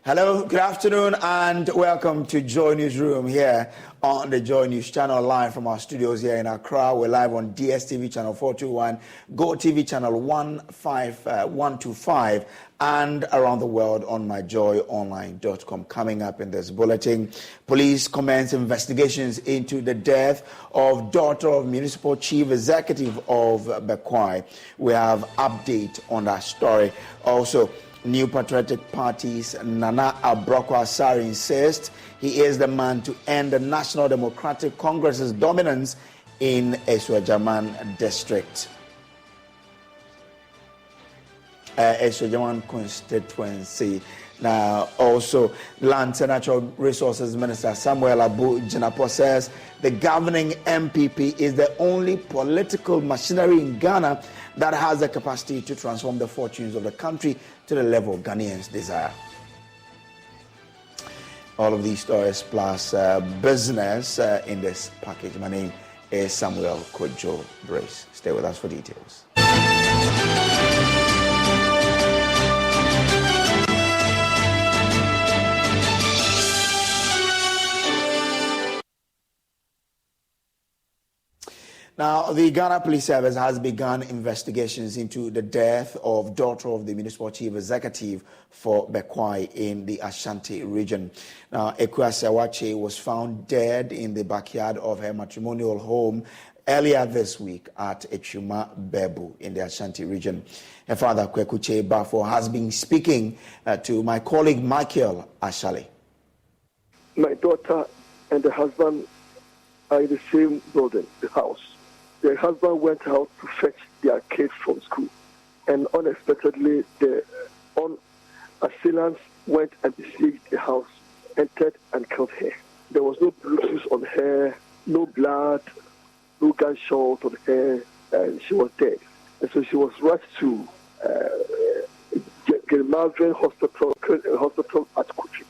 Hello, good afternoon, and welcome to Joy Newsroom here on the Joy News channel, live from our studios here in Accra. We're live on DSTV channel 421, Go TV channel 125, and around the world on myjoyonline.com. Coming up in this bulletin, police commence investigations into the death of daughter of municipal chief executive of Bekwai. We have update on that story. Also, New Patriotic Party's Nana Abrakwasari insists he is the man to end the National Democratic Congress's dominance in Eswajaman district. Eswajaman constituency. Now, also, Land and Natural Resources Minister Samuel Abu Jinapo says the governing MPP is the only political machinery in Ghana that has the capacity to transform the fortunes of the country to the level Ghanaians desire. All of these stories plus business in this package. My name is Samuel Kojo Brace. Stay with us for details. Now, the Ghana Police Service has begun investigations into the death of daughter of the municipal chief executive for Bekwai in the Ashanti region. Now, Ekua Sewache was found dead in the backyard of her matrimonial home earlier this week at Echuma Bebu in the Ashanti region. Her father, Kwekuche Bafo, has been speaking to my colleague Michael Ashale. My daughter and the husband are in the same building, the house. The husband went out to fetch their kids from school, and unexpectedly the assailants went and besieged the house, entered and killed her. There was no bruises on her, no blood, no gunshot on her, and she was dead. And so she was rushed to Malvern Hospital at Kuchi,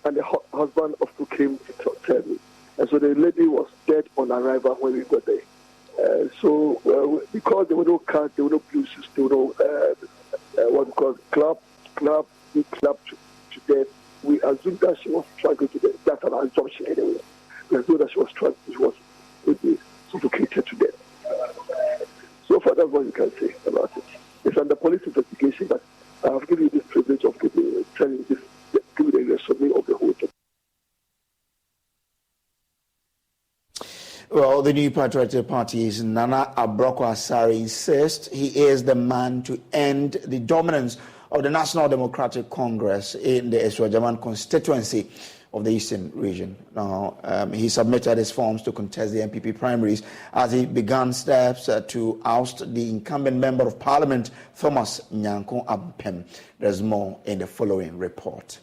and the husband also came to tell me. And so the lady was dead on arrival when we got there. Because there were no cuts, there were no bruises, there were no what we call club to death. We assumed that she was strangled to death. That's an assumption anyway. We assumed that she was suffocated to death. So far, that's what you can say about it. It's under police investigation, but I have given you this privilege of telling you this, giving you a summary of the whole thing. Well, the New Patriotic Party's Nana Abrakwasari insists he is the man to end the dominance of the National Democratic Congress in the Eswajaman constituency of the Eastern region. Now, he submitted his forms to contest the MPP primaries as he began steps to oust the incumbent Member of Parliament, Thomas Nyanko Ampem. There's more in the following report.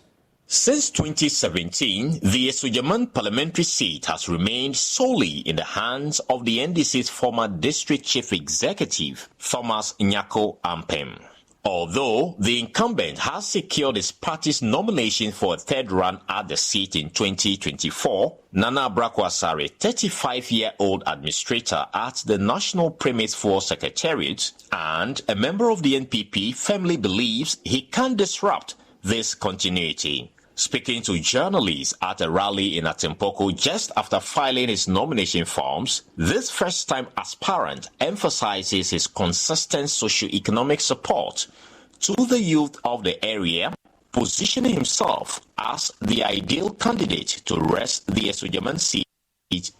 Since 2017, the Eswajaman parliamentary seat has remained solely in the hands of the NDC's former district chief executive, Thomas Nyanko Ampem. Although the incumbent has secured his party's nomination for a third run at the seat in 2024, Nana Abrakwasari, 35-year-old administrator at the National Primates Force Secretariat and a member of the NPP, firmly believes he can disrupt this continuity. Speaking to journalists at a rally in Atimpoko just after filing his nomination forms, this first-time aspirant emphasizes his consistent socio-economic support to the youth of the area, positioning himself as the ideal candidate to wrest the Eswajaman seat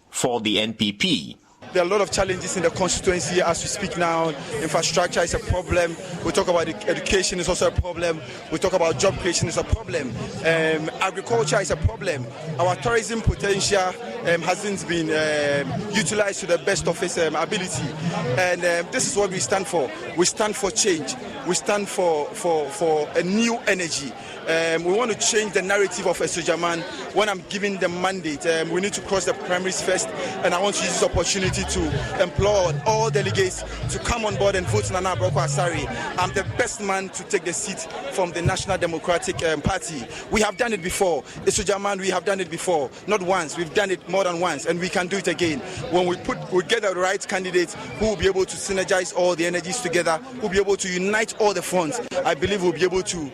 for the NPP. There are a lot of challenges in the constituency as we speak now. Infrastructure is a problem. We talk about education is also a problem. We talk about job creation is a problem. Agriculture is a problem. Our tourism potential hasn't been utilized to the best of its ability. And this is what we stand for. We stand for change. We stand for a new energy. We want to change the narrative of Eswajaman. When I'm giving the mandate, we need to cross the primaries first. And I want to use this opportunity opportunity to implore all delegates to come on board and vote Nana Abrakwah Asare. I'm the best man to take the seat from the National Democratic Party. We have done it before. Isujaman, we have done it before. Not once, we've done it more than once, and we can do it again. When we get the right candidate who will be able to synergize all the energies together, who will be able to unite all the fronts, I believe we'll be able to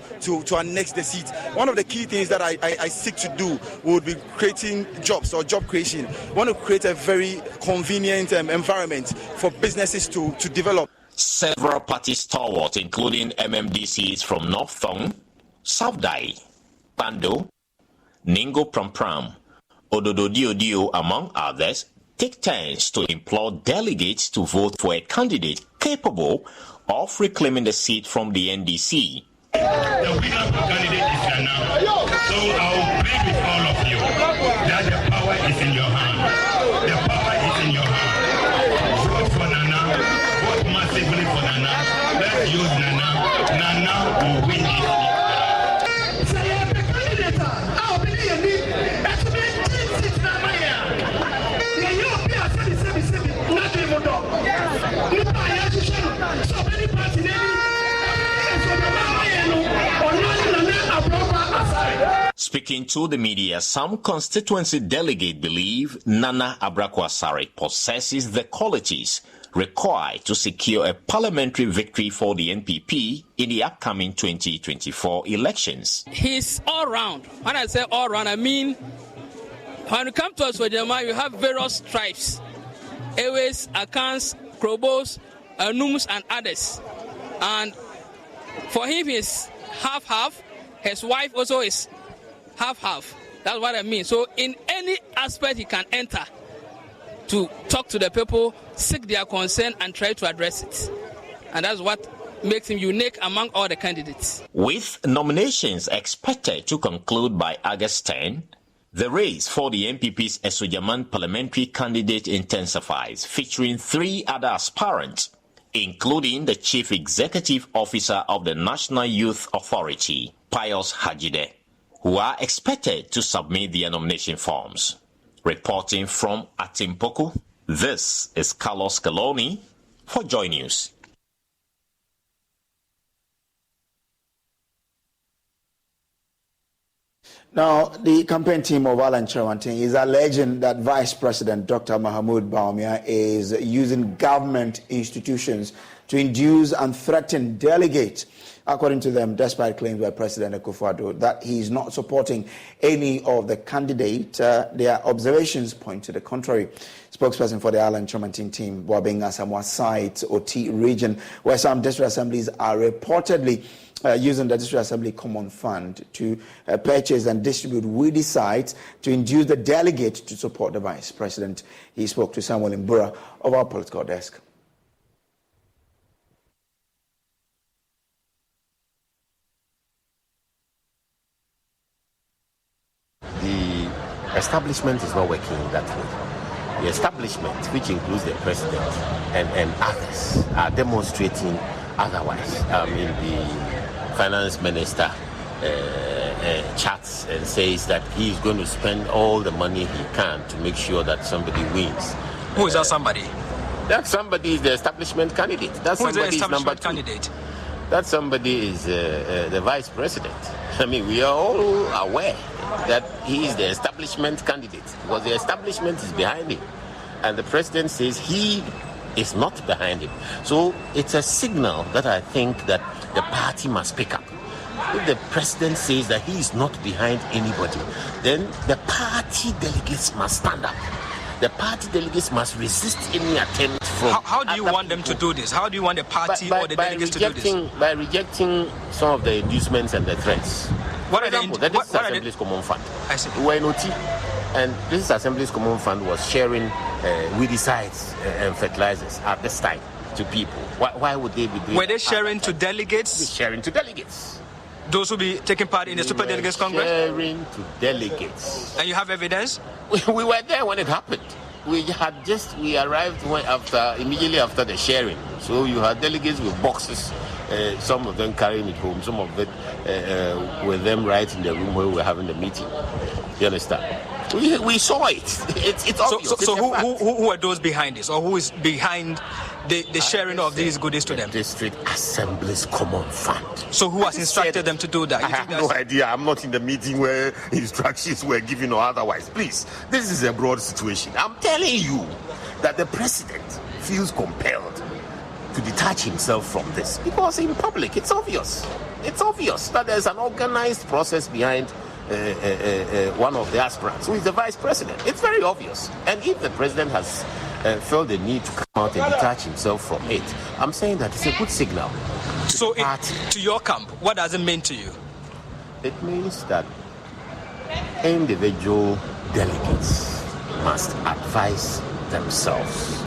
annex the seat. One of the key things that I seek to do would be creating jobs or job creation. We want to create a very convenient environment for businesses to develop. Several party stalwarts, including MMDCs from North Thong, South Dai, Pando, Ningo Prampram, Ododo Dio, among others, take turns to implore delegates to vote for a candidate capable of reclaiming the seat from the NDC. The winner of the candidate is Nana. So I will plead with all of you that the power is in your hand. The power is in your hand. Vote for Nana. Vote massively for Nana. Let's use Nana. Nana will win this. Speaking to the media, some constituency delegates believe Nana Abrakwah Asare possesses the qualities required to secure a parliamentary victory for the NPP in the upcoming 2024 elections. He's all round. When I say all round, I mean when you come to Asojama, you have various tribes: Ewes, Akans, Krobos, Nums, and others. And for him, he's half-half. His wife also is half-half. That's what I mean. So in any aspect he can enter to talk to the people, seek their concern, and try to address it. And that's what makes him unique among all the candidates. With nominations expected to conclude by August 10, the race for the NPP's Esojaman parliamentary candidate intensifies, featuring 3 other aspirants, including the Chief Executive Officer of the National Youth Authority, Pius Hajide, who are expected to submit their nomination forms. Reporting from Atimpoku, this is Carlos Caloni for Joy News. Now, the campaign team of Alan Cherwanten is alleging that Vice President Dr. Mahmoud Bawumia is using government institutions to induce and threaten delegates. According to them, despite claims by President Kofi Afflu that he is not supporting any of the candidates, their observations point to the contrary. Spokesperson for the Alan Cherwanten team, Boabing Asamoah site, OT region, where some district assemblies are reportedly using the District Assembly Common Fund to purchase and distribute weedy sites to induce the delegate to support the Vice President. He spoke to Samuel Mbura of our political desk. The establishment is not working that way. The establishment, which includes the President and others, are demonstrating otherwise. The Finance Minister chats and says that he is going to spend all the money he can to make sure that somebody wins. Who is that somebody? That somebody is the establishment candidate. That Who is the somebody establishment is number 2. candidate? That somebody is the Vice President. I mean, we are all aware that he is the establishment candidate because the establishment is behind him. And the President says he is not behind him. So it's a signal that I think that the party must pick up. If the President says that he is not behind anybody, then the party delegates must stand up. The party delegates must resist any attempt from... How do you want them to do this? How do you want the party or the delegates to do this? By rejecting some of the inducements and the threats. What are the Assembly's Common Fund? I see. We were in OT, and this Assembly's Common Fund was sharing weedicides and fertilizers at this time to people. Why would they be doing Were they sharing to delegates? Sharing to delegates. Those who be taking part in the Super Delegates Congress? Sharing to delegates. And you have evidence? We were there when it happened. We arrived immediately after the sharing. So you had delegates with boxes, some of them carrying it home, some of it with them right in the room where we were having the meeting. You understand? We saw it. It's obvious. So who are those behind this, or who is behind the sharing of these goodies to them? District Assembly's Common Fund. So who has instructed them to do that? I have no idea. I'm not in the meeting where instructions were given or otherwise. Please, this is a broad situation. I'm telling you that the president feels compelled to detach himself from this because in public it's obvious. It's obvious that there's an organized process behind one of the aspirants, who is the vice president. It's very obvious. And if the president has felt the need to come out and detach himself from it, I'm saying that it's a good signal. So to your camp, what does it mean to you? It means that individual delegates must advise themselves.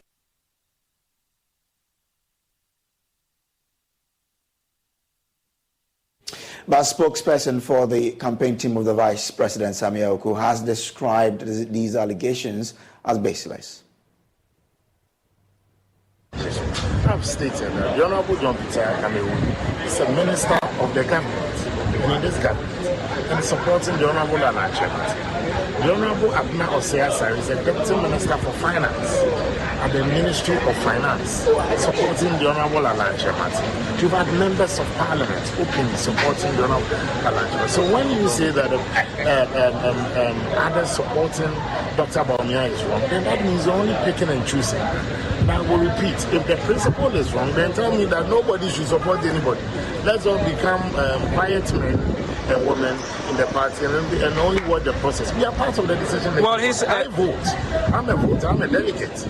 But spokesperson for the campaign team of the Vice President, Samuel Oku, has described these allegations as baseless. I've stated that the Honorable John Peter Kamewu is a minister of the government, in this government, and supporting the Honorable Alan Chemati. The Honorable Abna Oseasa is a Deputy Minister for Finance at the Ministry of Finance, supporting the Honorable Alan Chemati. You've had members of Parliament openly supporting the Honorable Alan Chemati. So when you say that others supporting Dr. Bawumia is wrong, then that means you're only picking and choosing. Now we'll repeat, if the principle is wrong, then tell me that nobody should support anybody. Let's all become quiet men and women in the party and only watch the process. We are part of the decision making. Well, I vote. I'm a voter. I'm a delegate.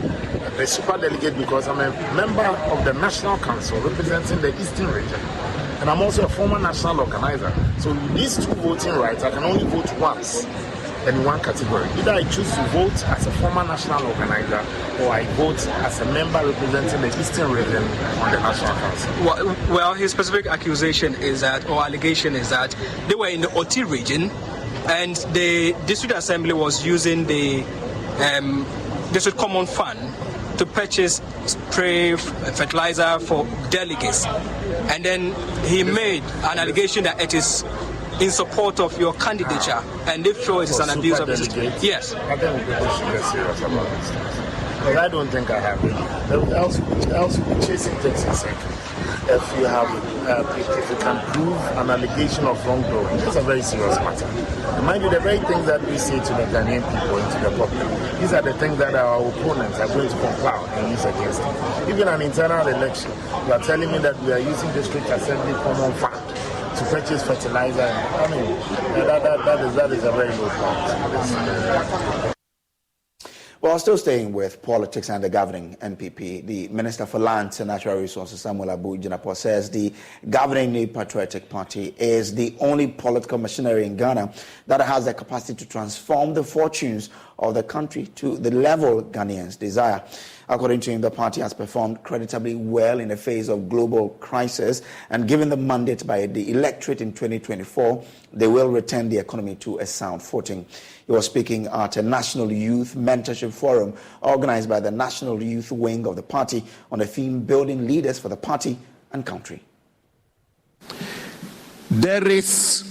A super delegate because I'm a member of the National Council representing the Eastern region. And I'm also a former national organizer. So with these two voting rights, I can only vote once in one category. Either I choose to vote as a former national organizer or I vote as a member representing the Eastern region on the National Council. Well, his specific accusation is that, or allegation is that, they were in the Oti region and the District Assembly was using the District Common Fund to purchase spray fertilizer for delegates. And then he made an allegation that it is in support of your candidature, and if so, it is an abuse of the system. Yes. I think people should get serious about this. Because I don't think I have it. Else we'll be chasing things in circles. If you can prove an allegation of wrongdoing, it's a very serious matter. And mind you, the very things that we say to the Ghanaian people and to the public, these are the things that our opponents are going to compile and use against them. Even an internal election, you are telling me that we are using District Assembly Common Fund to purchase fertilizer. I mean, that is a very low point. Well, still staying with politics and the governing NPP, the Minister for Lands and Natural Resources, Samuel Abu Jinapor, says the governing New Patriotic Party is the only political machinery in Ghana that has the capacity to transform the fortunes of the country to the level Ghanaians desire. According to him, the party has performed creditably well in the face of global crisis, and given the mandate by the electorate in 2024, they will return the economy to a sound footing. He was speaking at a National Youth Mentorship Forum organized by the National Youth Wing of the party on the theme Building Leaders for the Party and Country. There is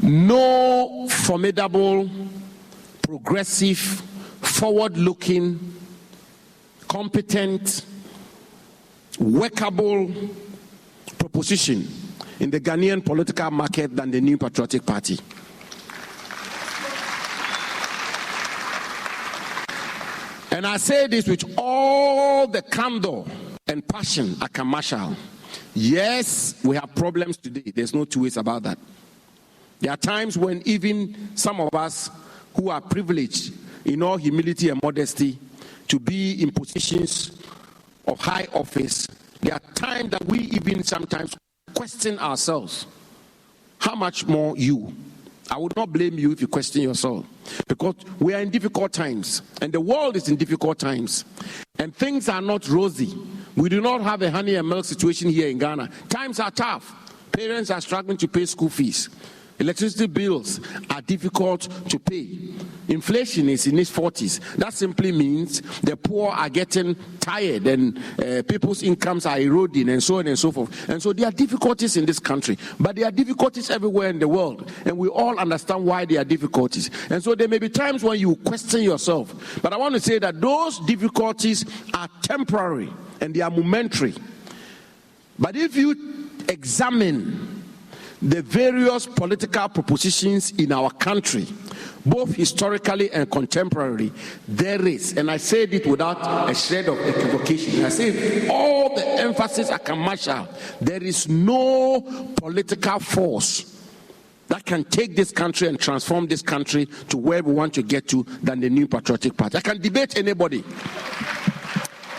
no formidable, progressive, forward-looking, competent, workable proposition in the Ghanaian political market than the New Patriotic Party. And I say this with all the candor and passion I can marshal. Yes, we have problems today. There's no two ways about that. There are times when even some of us who are privileged in all humility and modesty to be in positions of high office, there are times that we even sometimes question ourselves. How much more you? I would not blame you if you question yourself, because we are in difficult times and the world is in difficult times and things are not rosy. We do not have a honey and milk situation here in Ghana. Times are tough. Parents are struggling to pay school fees. Electricity bills are difficult to pay. Inflation is in its 40s. That simply means the poor are getting tired and people's incomes are eroding and so on and so forth. And so there are difficulties in this country, but there are difficulties everywhere in the world. And we all understand why there are difficulties. And so there may be times when you question yourself. But I want to say that those difficulties are temporary and they are momentary. But if you examine the various political propositions in our country, both historically and contemporarily, there is, and I said it without a shred of equivocation, I say all the emphasis I can marshal, there is no political force that can take this country and transform this country to where we want to get to than the New Patriotic Party. I can debate anybody.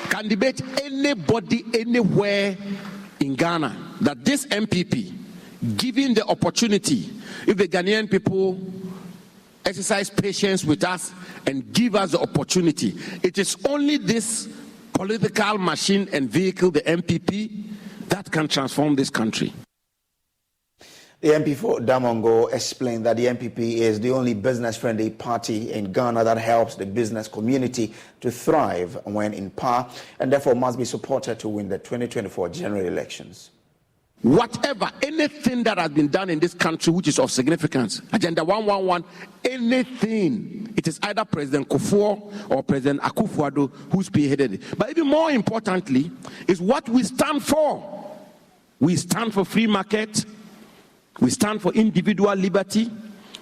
Can debate anybody anywhere in Ghana that this MPP, given the opportunity, if the Ghanaian people exercise patience with us and give us the opportunity, it is only this political machine and vehicle, the MPP, that can transform this country. The MP for Damongo explained that the MPP is the only business-friendly party in Ghana that helps the business community to thrive when in power, and therefore must be supported to win the 2024 general elections. Whatever, anything that has been done in this country which is of significance, Agenda 111, anything, it is either President Kufuor or President Akufo-Addo who spearheaded it. But even more importantly is what we stand for. We stand for free market, we stand for individual liberty,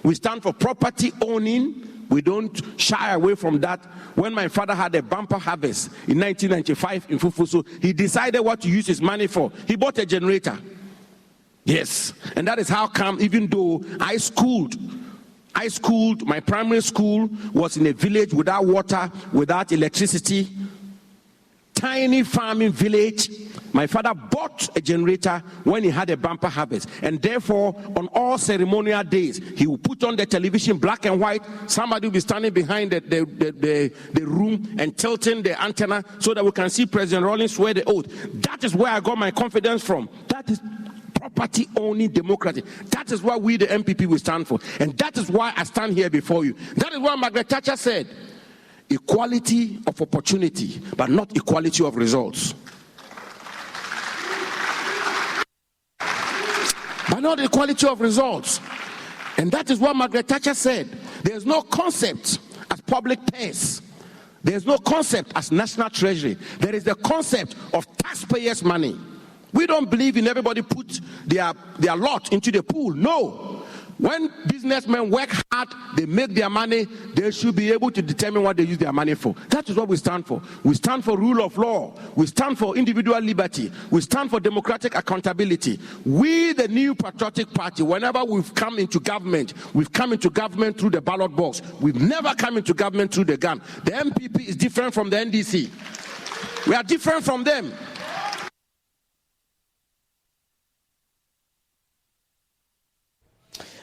we stand for property owning. We don't shy away from that. When my father had a bumper harvest in 1995 in Fufuso, he decided what to use his money for. He bought a generator. Yes. And that is how come, even though I schooled, my primary school was in a village without water, without electricity, tiny farming village. My father bought a generator when he had a bumper harvest, and therefore on all ceremonial days he will put on the television black and white. Somebody will be standing behind the room and tilting the antenna so that we can see President Rawlings swear the oath. That is where I got my confidence from. That is property owning democracy. That is what we the MPP will stand for, and that is why I stand here before you. That is what Margaret Thatcher said: equality of opportunity, but not equality of results. But not equality of results. And that is what Margaret Thatcher said. There's no concept as public purse. There's no concept as national treasury. There is the concept of taxpayers' money. We don't believe in everybody put their lot into the pool. No. When businessmen work hard, they make their money, they should be able to determine what they use their money for. That is what we stand for. We stand for rule of law. We stand for individual liberty. We stand for democratic accountability. We, the New Patriotic Party, whenever we've come into government, we've come into government through the ballot box. We've never come into government through the gun. The MPP is different from the NDC. We are different from them.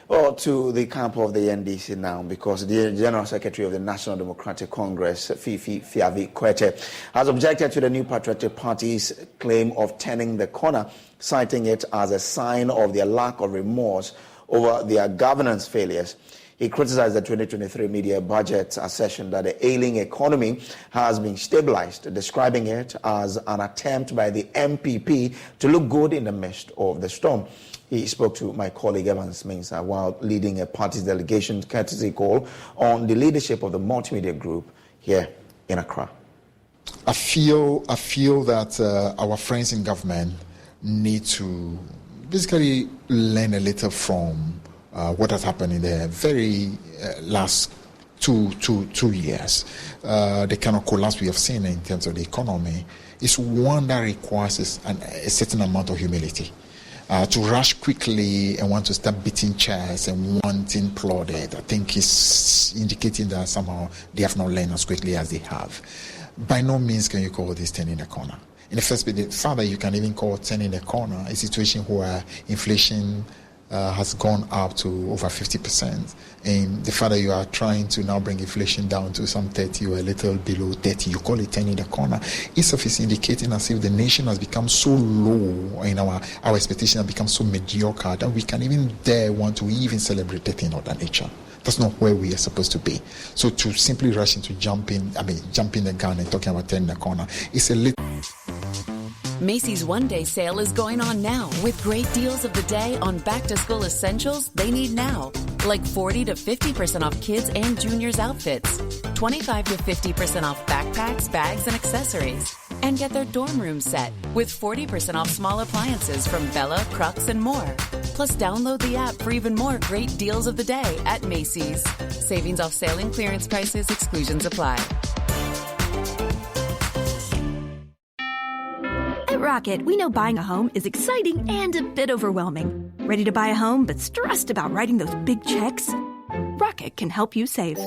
Well, to the camp of the NDC now, because the General Secretary of the National Democratic Congress, Fifi Fiavi Kwete, has objected to the New Patriotic Party's claim of turning the corner, citing it as a sign of their lack of remorse over their governance failures. He criticized the 2023 media budget, assertion that the ailing economy has been stabilized, describing it as an attempt by the MPP to look good in the midst of the storm. He spoke to my colleague Evans Mensah while leading a party's delegation courtesy call on the leadership of the multimedia group here in Accra. I feel that our friends in government need to basically learn a little from what has happened in the very last two years. The kind of collapse we have seen in terms of the economy is one that requires a certain amount of humility. To rush quickly and want to start beating chairs and wanting plaudit, I think is indicating that somehow they have not learned as quickly as they have. By no means can you call this turning the corner. In the first place, the fact that you can even call turning the corner a situation where inflation has gone up to over 50%. And the fact that you are trying to now bring inflation down to some 30 or a little below 30, you call it 10 in the corner, is indicating as if the nation has become so low and our expectations have become so mediocre that we can even dare want to even celebrate a thing of that nature. That's not where we are supposed to be. So to simply rush into jumping the gun and talking about 10 in the corner, it's a little... Macy's one-day sale is going on now with great deals of the day on back-to-school essentials they need now, like 40 to 50% off kids and juniors outfits, 25 to 50% off backpacks, bags, and accessories. And get their dorm room set with 40% off small appliances from Bella, Crux, and more. Plus, download the app for even more great deals of the day at Macy's. Savings off sale and clearance prices, exclusions apply. At Rocket, we know buying a home is exciting and a bit overwhelming. Ready to buy a home but stressed about writing those big checks? Rocket can help you save.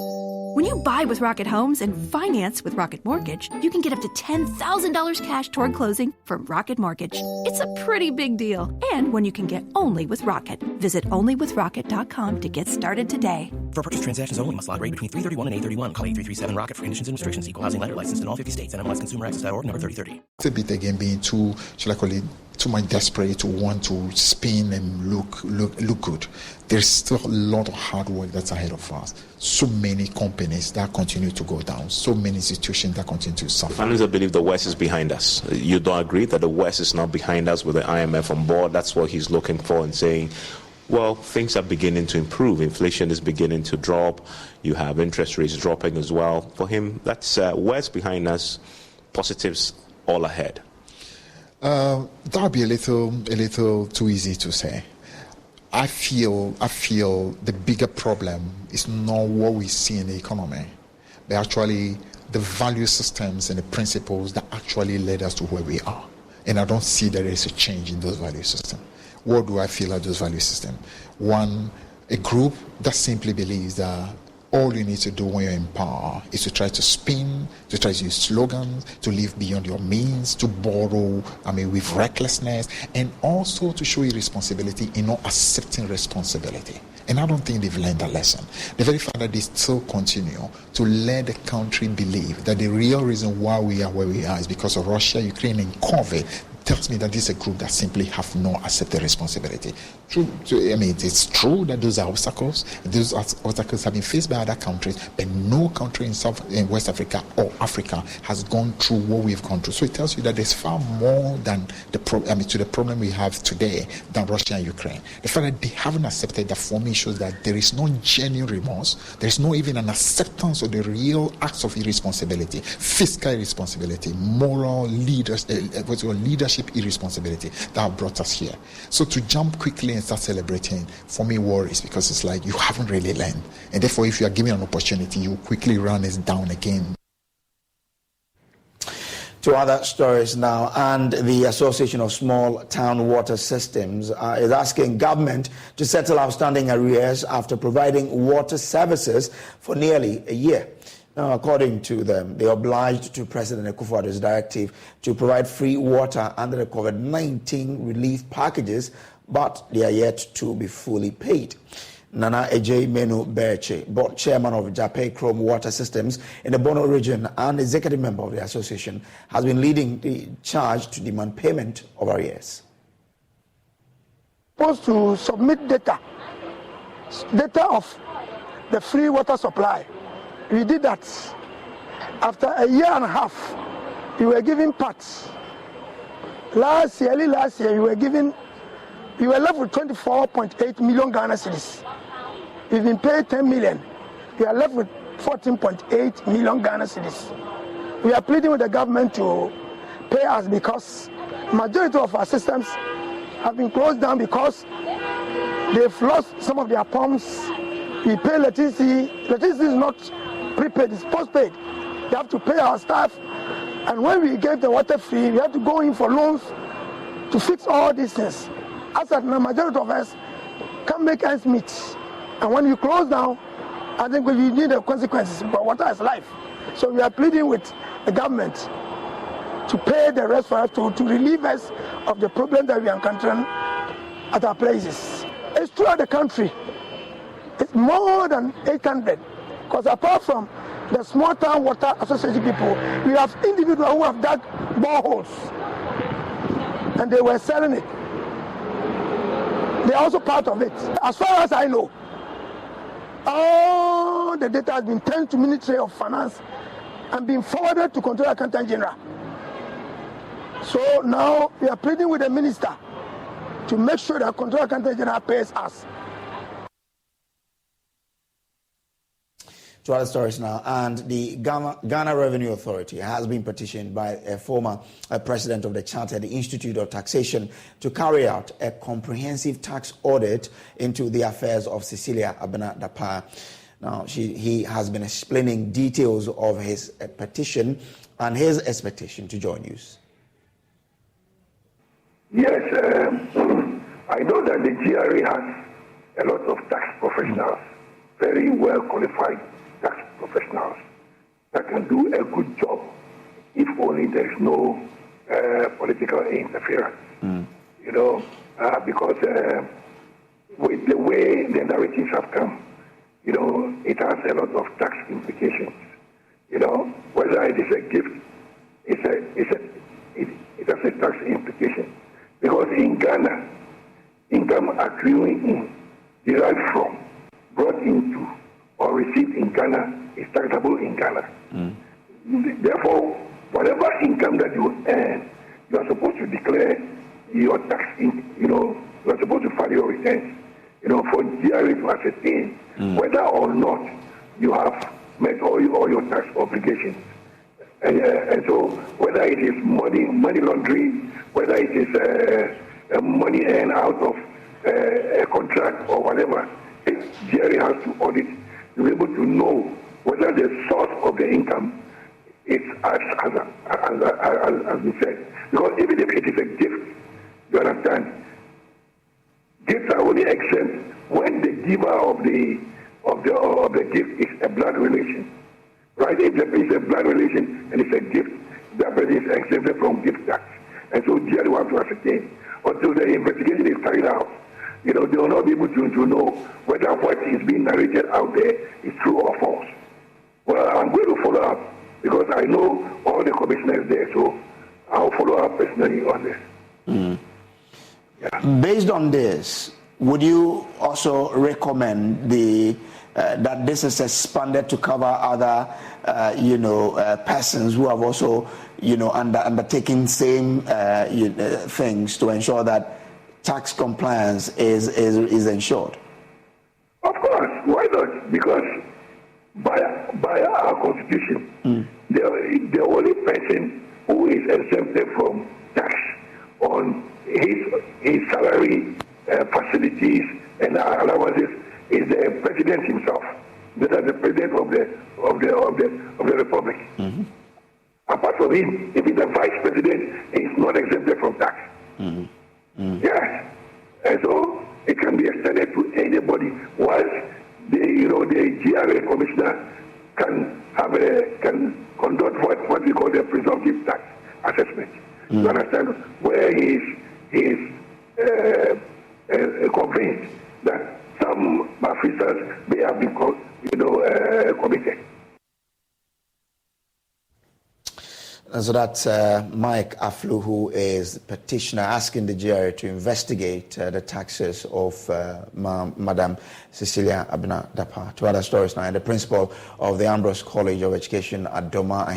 When you buy with Rocket Homes and finance with Rocket Mortgage, you can get up to $10,000 cash toward closing from Rocket Mortgage. It's a pretty big deal. And one you can get only with Rocket. Visit onlywithrocket.com to get started today. For purchase transactions only, must log rate between 331 and 831. Call 8337-ROCKET for conditions and restrictions. Equal housing lender licensed in all 50 states. NMLSConsumerAccess.org, number 3030. It's a bit again being too, shall I call it, too much desperate to want to spin and look good. There's still a lot of hard work that's ahead of us. So many companies that continue to go down. So many institutions that continue to suffer. Finally, I believe the West is behind us. You don't agree that the West is not behind us with the IMF on board? That's what he's looking for and saying, well, things are beginning to improve. Inflation is beginning to drop. You have interest rates dropping as well. For him, that's West behind us, positives all ahead. That would be a little too easy to say. I feel the bigger problem is not what we see in the economy, but actually the value systems and the principles that actually led us to where we are. And I don't see there is a change in those value systems. What do I feel are those value systems? One, a group that simply believes that all you need to do when you're in power is to try to spin, to try to use slogans, to live beyond your means, to borrow, with recklessness, and also to show irresponsibility in not accepting responsibility. And I don't think they've learned that lesson. The very fact that they still continue to let the country believe that the real reason why we are where we are is because of Russia, Ukraine, and COVID tells me that this is a group that simply have not accepted responsibility. It's true that those are obstacles. Those obstacles have been faced by other countries, but no country in West Africa or Africa has gone through what we've gone through. So it tells you that there's far more than to the problem we have today than Russia and Ukraine. The fact that they haven't accepted that for me shows that there is no genuine remorse. There is no even an acceptance of the real acts of irresponsibility, fiscal irresponsibility, moral leadership irresponsibility that have brought us here. So to jump quickly and start celebrating, for me, worries, because it's like you haven't really learned. And therefore, if you are given an opportunity, you quickly run it down again. To other stories now, and the Association of Small Town Water Systems is asking government to settle outstanding arrears after providing water services for nearly a year. Now, according to them, they are obliged to President Akufo-Addo's directive to provide free water under the COVID-19 relief packages, but they are yet to be fully paid. Nana Eje Menu Berche, board chairman of Jape Chrome Water Systems in the Bono region and executive member of the association, has been leading the charge to demand payment of arrears. Supposed to submit data of the free water supply. We did that. After a year and a half, we were giving parts. Early last year, we were left with 24.8 million Ghana cedis. We've been paid 10 million. We are left with 14.8 million Ghana cedis. We are pleading with the government to pay us because majority of our systems have been closed down because they've lost some of their pumps. We pay electricity. Electricity is not prepaid, it's postpaid. We have to pay our staff. And when we get the water free, we have to go in for loans to fix all these things. As the majority of us can't make ends meet. And when you close down, I think we need the consequences, but water is life. So we are pleading with the government to pay the rest for us, to relieve us of the problem that we are encountering at our places. It's throughout the country. It's more than 800. Because apart from the small town water association people, we have individuals who have dug boreholes. And they were selling it. They are also part of it. As far as I know, all the data has been turned to Ministry of Finance and been forwarded to Controller Accountant General. So now we are pleading with the minister to make sure that Controller Accountant General pays us. To other stories now, and the Ghana Revenue Authority has been petitioned by a former president of the Chartered Institute of Taxation to carry out a comprehensive tax audit into the affairs of Cecilia Dapaah. Now, he has been explaining details of his petition and his expectation to join news. Yes, I know that the GRA has a lot of tax professionals, very well qualified tax professionals that can do a good job if only there is no political interference. You know, because with the way the narratives have come, you know, it has a lot of tax implications. You know, whether it is a gift, it has a tax implication. Because in Ghana, income accruing in, derived from, brought into, or received in Ghana is taxable in Ghana. Therefore, whatever income that you earn, you are supposed to declare your tax. You know, you are supposed to file your returns. You know, for GRA to ascertain whether or not you have met all your tax obligations. And so, whether it is money laundering, whether it is money earned out of a contract or whatever, GRA has to audit to be able to know whether the source of the income is as we said. Because even if it is a gift, you understand, gifts are only exempt when the giver of the gift is a blood relation. Right? If it's a blood relation and it's a gift, that person is exempted from gift tax. And so GRA will have to ascertain until the investigation is carried out. You know, they will not be able to know whether what is being narrated out there is true or false. Well, I'm going to follow up because I know all the commissioners there, so I'll follow up personally on this. Yeah. Based on this, would you also recommend that this is expanded to cover other, persons who have also, undertaken same things to ensure that tax compliance is ensured? Of course, why not? Because by our constitution, the only person who is exempted from tax on his salary, facilities, and allowances is the president himself. That is the president of the republic. Apart from him, even the vice president is not exempted from tax. Yes, and so it can be extended to anybody. Once the GRA commissioner can conduct what we call the presumptive tax assessment. You understand, where he is convinced that some malfeasance may have been committed. So that's Mike Afflu, who is the petitioner asking the GRA to investigate the taxes of Madam Cecilia Dapaah. To other stories now, and the principal of the Ambrose College of Education at Doma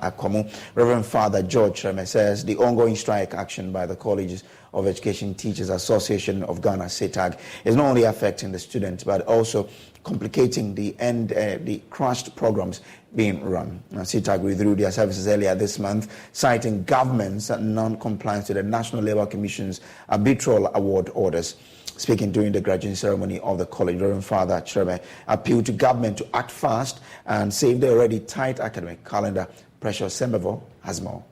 Akomu, Reverend Father George Reme, says the ongoing strike action by the Colleges of Education Teachers Association of Ghana, CETAG, is not only affecting the students but also complicating the crashed programs being run. CETAG withdrew their services earlier this month, citing government's non-compliance to the National Labour Commission's arbitral award orders. Speaking during the graduation ceremony of the college, Reverend Father Chreme appealed to government to act fast and save the already tight academic calendar. Precious Sembevo has more.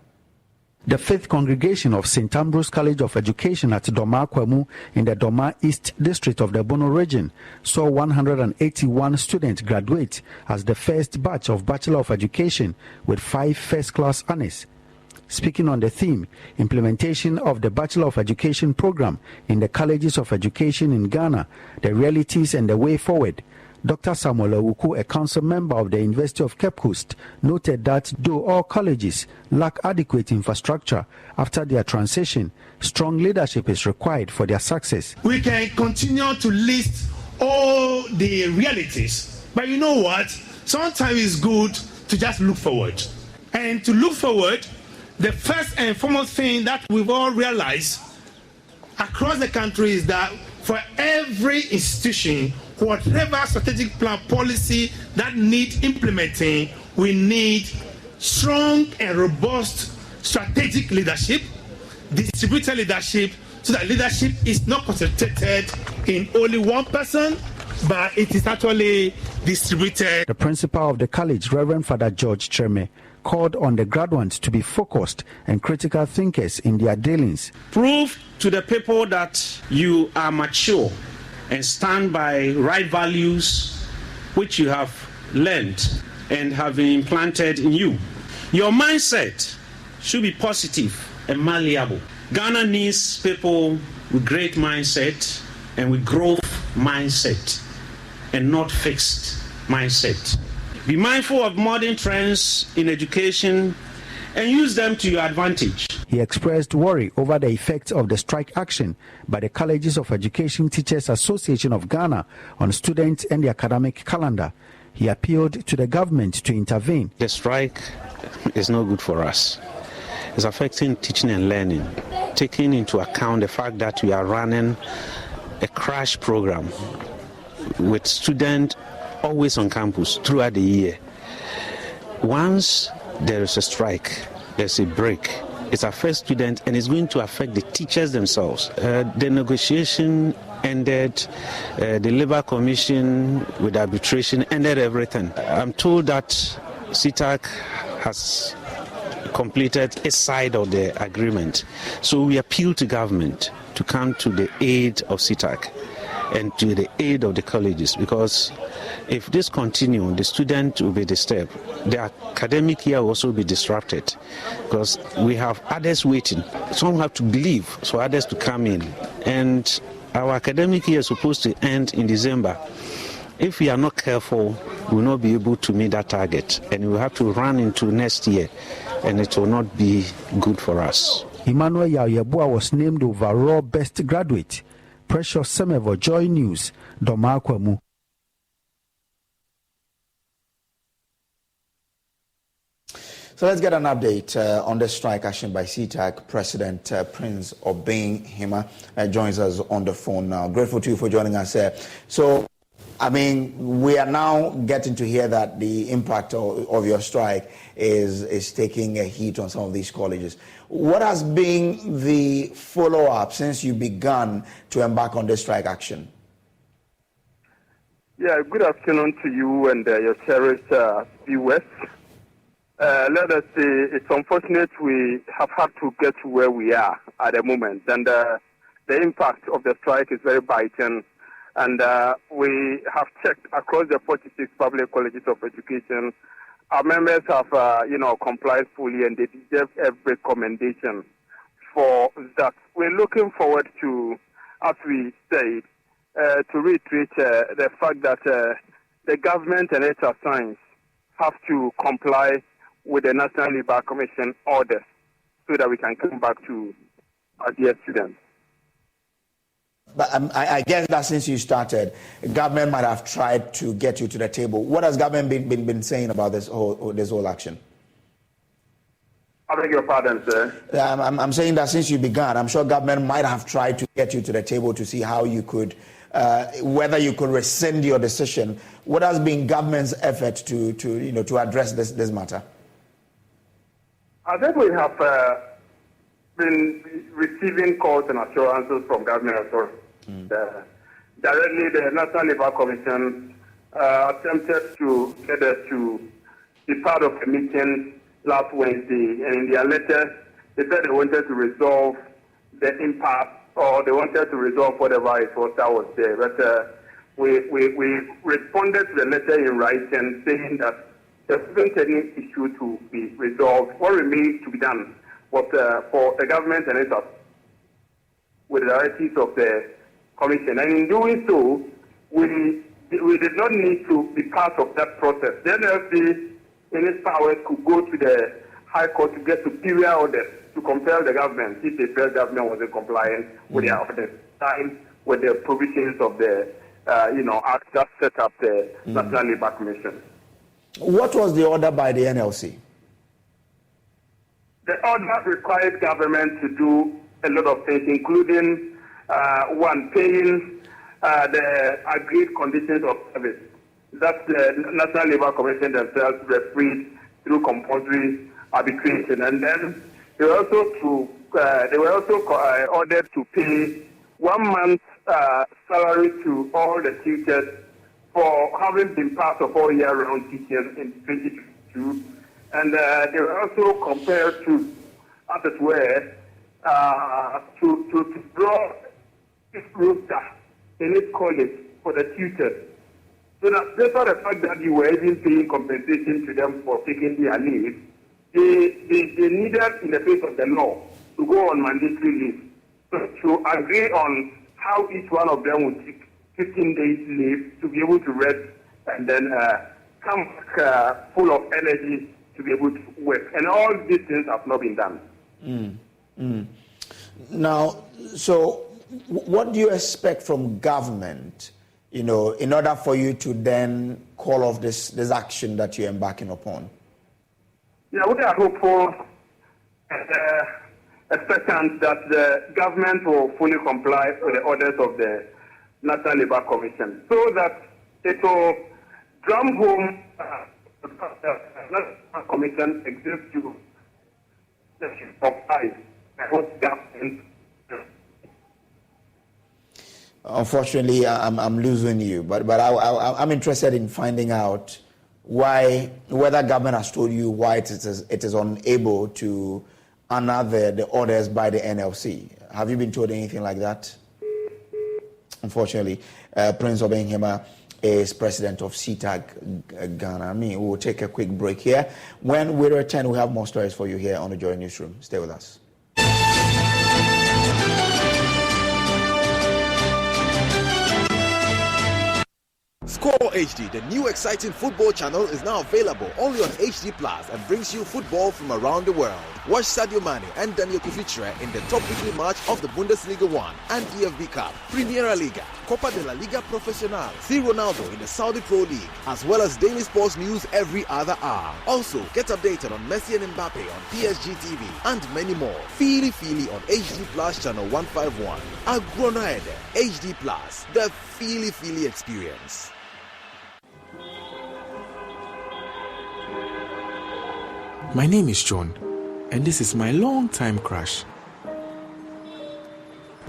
The Fifth Congregation of St. Ambrose College of Education at Doma Kwemu in the Doma East District of the Bono region saw 181 students graduate as the first batch of Bachelor of Education with 5 first-class honors. speaking on the theme, implementation of the Bachelor of Education program in the colleges of education in Ghana, the realities and the way forward. Dr. Samuel Awuku, a council member of the University of Cape Coast, noted that though all colleges lack adequate infrastructure after their transition, strong leadership is required for their success. We can continue to list all the realities, but you know what? Sometimes it's good to just look forward. And to look forward, the first and foremost thing that we've all realized across the country is that for every institution, whatever strategic plan policy that needs implementing, we need strong and robust strategic leadership, distributed leadership, so that leadership is not concentrated in only one person, but it is actually distributed. The principal of the college, Reverend Father George Cherme, called on the graduates to be focused and critical thinkers in their dealings. Prove to the people that you are mature and stand by right values which you have learned and have been implanted in you. Your mindset should be positive and malleable. Ghana needs people with great mindset and with growth mindset and not fixed mindset. Be mindful of modern trends in education and use them to your advantage. He expressed worry over the effects of the strike action by the Colleges of Education Teachers Association of Ghana on students and the academic calendar. He appealed to the government to intervene. The strike is not good for us. It's affecting teaching and learning, taking into account the fact that we are running a crash program with students always on campus throughout the year. Once there is a strike, there's a break. It affects students and it's going to affect the teachers themselves. The negotiation ended, the Labour Commission with arbitration ended everything. I'm told that CTAC has completed a side of the agreement. So we appeal to government to come to the aid of CTAC and to the aid of the colleges, because if this continues, the student will be disturbed. The academic year will also be disrupted because we have others waiting. Some have to leave, so others to come in. And our academic year is supposed to end in December. If we are not careful, we will not be able to meet that target, and we will have to run into next year, and it will not be good for us. Emmanuel Yayabua was named overall best graduate. Precious Semevo, Joy News, Doma Kwemu. So let's get an update on the strike action by CTAC. President Prince Obeng Hima joins us on the phone now. Grateful to you for joining us. So, I mean, we are now getting to hear that the impact of your strike is taking a hit on some of these colleges. What has been the follow-up since you began to embark on this strike action? Yeah, good afternoon to you and your cherished viewers. Let us say it's unfortunate we have had to get to where we are at the moment, and the impact of the strike is very biting. And we have checked across the 46 public colleges of education. Our members have, complied fully, and they deserve every commendation for that. We're looking forward to, as we said, to reiterate the fact that the government and its assigns have to comply with the National Labour Commission orders so that we can come back to our dear students. But I guess that since you started, government might have tried to get you to the table. What has government been saying about this whole action? I beg your pardon, sir. I'm saying that since you began, I'm sure government might have tried to get you to the table to see how you could, whether you could rescind your decision. What has been government's effort to address this matter? I think we have been receiving calls and assurances from government authorities. Directly, the National Labour Commission attempted to get us to be part of a meeting last Wednesday, and in their letter, they said they wanted to resolve the impasse, or they wanted to resolve whatever it was that was there. But we responded to the letter in writing, saying that there wasn't any issue to be resolved. What remains to be done was for the government and its with the directives of the commission. And in doing so, we did not need to be part of that process. The NLC, in its powers, could go to the High Court to get superior orders to compel the government if the federal government was in compliance with their orders, signed with the provisions of the act that set up the National Labour Commission. What was the order by the NLC? The order required government to do a lot of things, including one, paying the agreed conditions of service that the National Labour Commission themselves refereed through compulsory arbitration, and then they were also ordered to pay 1 month's salary to all the teachers for having been part of all year-round teaching in 2022, and they were also compelled to, as it were, to draw this rota in its college for the tutors. So that despite the fact that you were even paying compensation to them for taking their leave, they needed, in the face of the law, to go on mandatory leave. So to agree on how each one of them would take 15 days leave to be able to rest and then come back full of energy to be able to work. And all these things have not been done. Now, so what do you expect from government, in order for you to then call off this action that you're embarking upon? Yeah, we are hopeful and expectant that the government will fully comply with the orders of the National Labour Commission, so that it will drum home the National Commission exists to comply with government. Unfortunately, I'm losing you, but I'm interested in finding out whether government has told you why it is unable to honor the orders by the NLC. Have you been told anything like that? Unfortunately, Prince Obenhema is president of CTAG Ghana. We will take a quick break here. When we return, we have more stories for you here on the Joy Newsroom. Stay with us. Score HD, the new exciting football channel, is now available only on HD Plus and brings you football from around the world. Watch Sadio Mane and Daniel Kofi in the top weekly match of the Bundesliga 1 and DFB Cup, Primera Liga, Copa de la Liga Profesional, see Ronaldo in the Saudi Pro League, as well as daily sports news every other hour. Also, get updated on Messi and Mbappe on PSG TV and many more. Feely on HD Plus channel 151. Agronaede, HD Plus, the Feely experience. My name is John, and this is my long-time crush.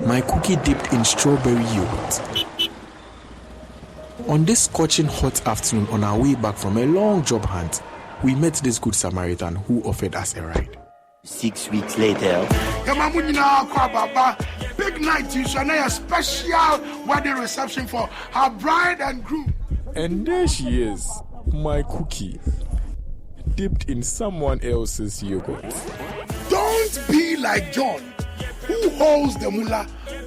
My cookie dipped in strawberry yogurt. On this scorching hot afternoon on our way back from a long job hunt, we met this good Samaritan who offered us a ride. 6 weeks later, big night, you shall know a special wedding reception for her bride and groom. And there she is, my cookie, dipped in someone else's yogurt. Don't be like John, who holds the mullah,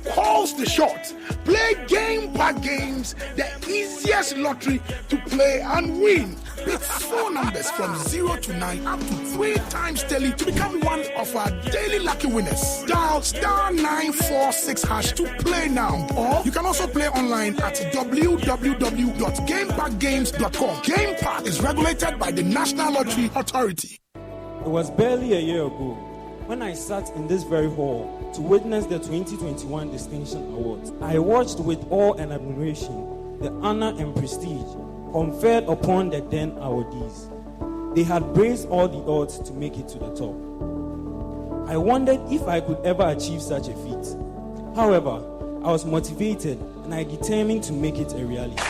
calls the shots. Play Game Pack Games, the easiest lottery to play and win. Pick 4 numbers from 0 to 9 up to 3 times daily to become one of our daily lucky winners. Dial *946# to play now. Or you can also play online at www.gamepackgames.com. Game Pack is regulated by the National Lottery Authority. It was barely a year ago when I sat in this very hall to witness the 2021 Distinction Awards. I watched with awe and admiration the honor and prestige conferred upon the then awardees. They had braved all the odds to make it to the top. I wondered if I could ever achieve such a feat. However, I was motivated and I determined to make it a reality.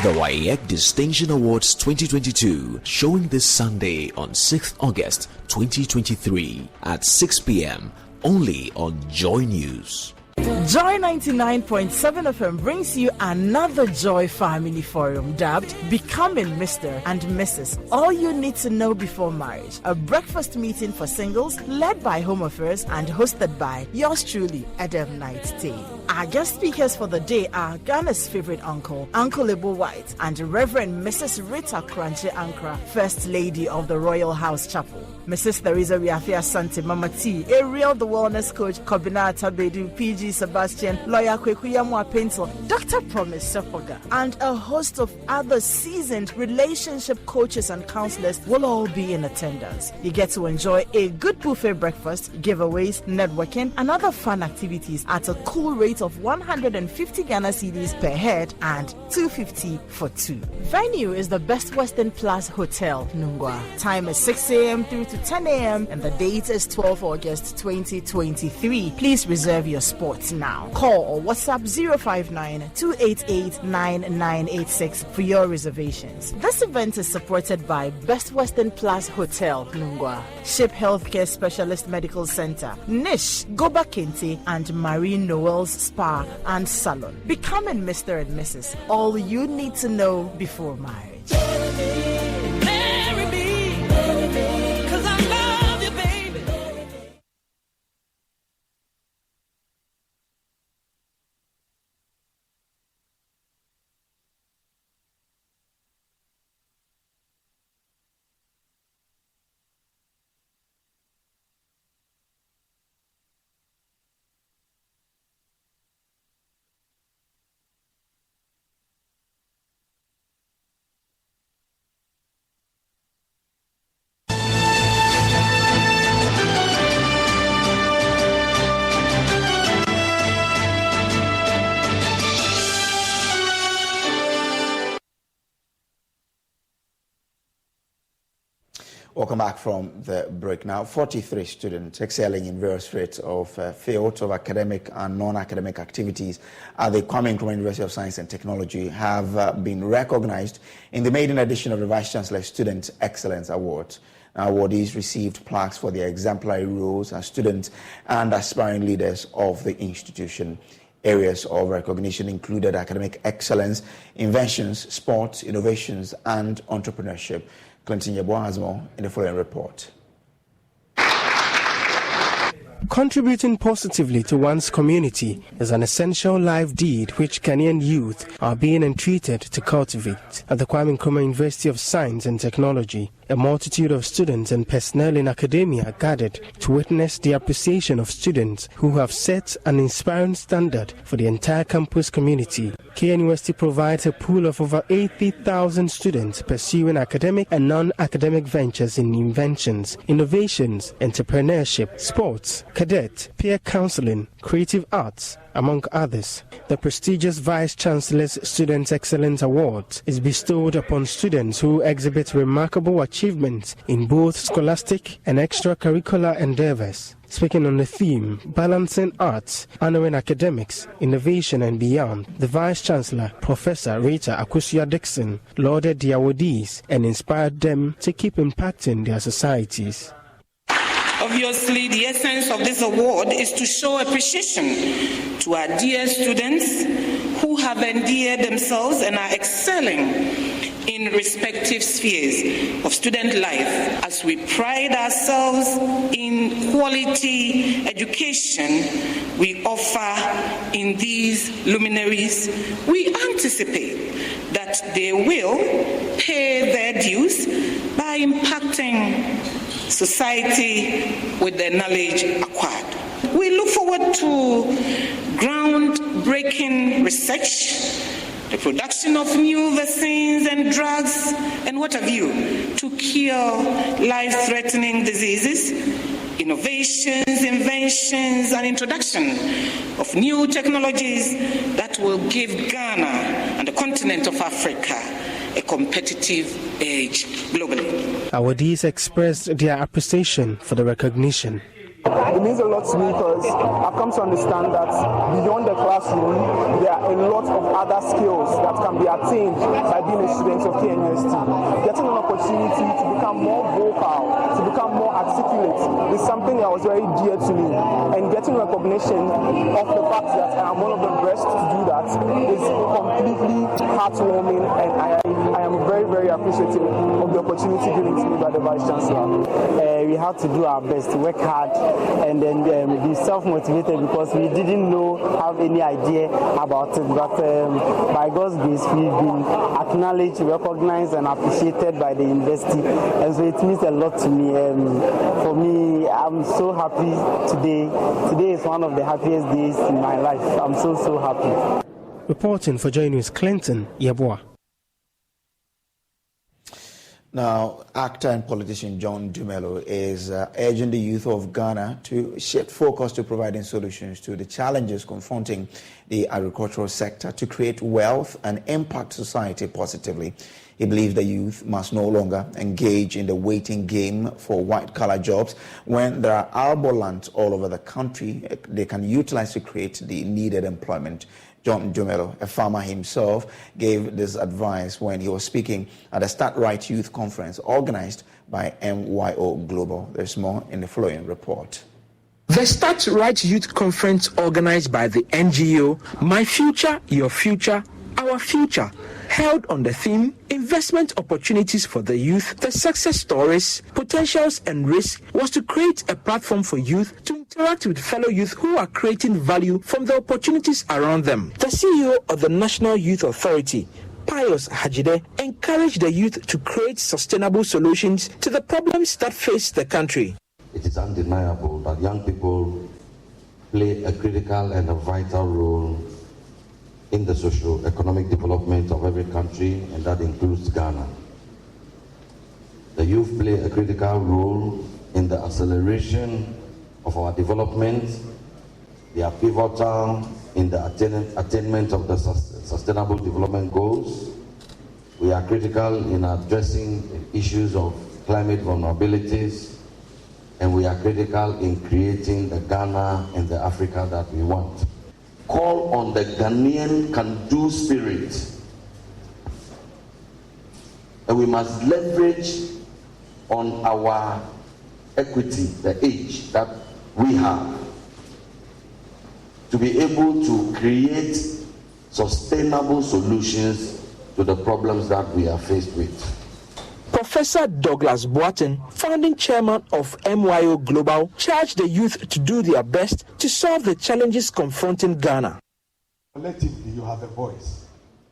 The WAEC Distinction Awards 2022, showing this Sunday on 6th August 2023 at 6 p.m. only on Joy News. Joy 99.7 FM brings you another Joy Family Forum dubbed Becoming Mr. and Mrs. All You Need to Know Before Marriage. A breakfast meeting for singles led by Home Affairs and hosted by yours truly, Adam Knight Tay. Our guest speakers for the day are Ghana's favorite uncle, Uncle Lebo White, and Reverend Mrs. Rita Kranche Ankra, First Lady of the Royal House Chapel. Mrs. Theresa Riafia Sante Mama T, Ariel the Wellness Coach, Kobina Tabedu, PG Sebastian, Lawyer Kwekuyamwa Pencil, Dr. Promise Sefoga, and a host of other seasoned relationship coaches and counselors will all be in attendance. You get to enjoy a good buffet breakfast, giveaways, networking, and other fun activities at a cool rate of 150 Ghana cedis per head and 250 for two. Venue is the Best Western Plus Hotel, Nungwa. Time is 6 a.m. through to 10 a.m. and the date is 12 August 2023. Please reserve your spots now. Call or WhatsApp 059-288-9986 for your reservations. This event is supported by Best Western Plus Hotel, Nungwa, Ship Healthcare Specialist Medical Center, Nish, Goba Kente, and Marine Noel's Spa and Salon. Becoming Mr. and Mrs. All you need to know before marriage. Welcome back from the break. Now, 43 students excelling in various fields of academic and non-academic activities at the Kwame Nkrumah University of Science and Technology have been recognized in the maiden edition of the Vice Chancellor Student Excellence Award. Now, awardees received plaques for their exemplary roles as students and aspiring leaders of the institution. Areas of recognition included academic excellence, inventions, sports, innovations, and entrepreneurship. Clinton Yeboah has more in the following report. Contributing positively to one's community is an essential life deed which Ghanaian youth are being entreated to cultivate. At the Kwame Nkrumah University of Science and Technology, a multitude of students and personnel in academia gathered to witness the appreciation of students who have set an inspiring standard for the entire campus community. KNUST provides a pool of over 80,000 students pursuing academic and non-academic ventures in inventions, innovations, entrepreneurship, sports, cadet, peer counseling, creative arts, among others. The prestigious Vice Chancellor's Student Excellence Award is bestowed upon students who exhibit remarkable achievements in both scholastic and extracurricular endeavors. Speaking on the theme, Balancing Arts, Honoring Academics, Innovation and Beyond, the Vice Chancellor, Professor Rita Akusua-Dixon, lauded the awardees and inspired them to keep impacting their societies. Obviously, the essence of this award is to show appreciation to our dear students who have endeared themselves and are excelling in respective spheres of student life. As we pride ourselves in quality education we offer in these luminaries, we anticipate that they will pay their dues by impacting society with the knowledge acquired. We look forward to groundbreaking research, the production of new vaccines and drugs, and what have you, to cure life-threatening diseases, innovations, inventions, and introduction of new technologies that will give Ghana and the continent of Africa a competitive edge globally. Awardees expressed their appreciation for the recognition. We It means a lot to me because I've come to understand that beyond the classroom, there are a lot of other skills that can be attained by being a student of KNUST. Getting an opportunity to become more vocal, to become more articulate is something that was very dear to me. And getting recognition of the fact that I am one of the best to do that is completely heartwarming, and I am very, very appreciative of the opportunity given to me by the Vice Chancellor. We had to do our best, work hard, and then be self-motivated because we didn't have any idea about it. But by God's grace, we've been acknowledged, recognized, and appreciated by the university, and so it means a lot to me. For me, I'm so happy today. Today is one of the happiest days in my life. I'm so happy. Reporting for Joy News, Clinton Yeboah. Now, actor and politician John Dumelo is urging the youth of Ghana to shift focus to providing solutions to the challenges confronting the agricultural sector to create wealth and impact society positively. He believes the youth must no longer engage in the waiting game for white-collar jobs when there are arable lands all over the country they can utilize to create the needed employment. John Dumelo, a farmer himself, gave this advice when he was speaking at the Start Right Youth Conference organized by MYO Global. There's more in the following report. The Start Right Youth Conference organized by the NGO, My Future, Your Future, Our Future, held on the theme Investment Opportunities for the Youth, the Success Stories, Potentials and Risks, was to create a platform for youth to interact with fellow youth who are creating value from the opportunities around them. The CEO of the National Youth Authority, Pius Hajide, encouraged the youth to create sustainable solutions to the problems that face the country. It is undeniable that young people play a critical and a vital role in the socio-economic development of every country, and that includes Ghana. The youth play a critical role in the acceleration of our development. They are pivotal in the attainment of the Sustainable Development Goals. We are critical in addressing issues of climate vulnerabilities, and we are critical in creating the Ghana and the Africa that we want. Call on the Ghanaian can-do spirit, and we must leverage on our equity, the age that we have, to be able to create sustainable solutions to the problems that we are faced with. Professor Douglas Boatin, founding chairman of MYO Global, charged the youth to do their best to solve the challenges confronting Ghana. Collectively, you have a voice,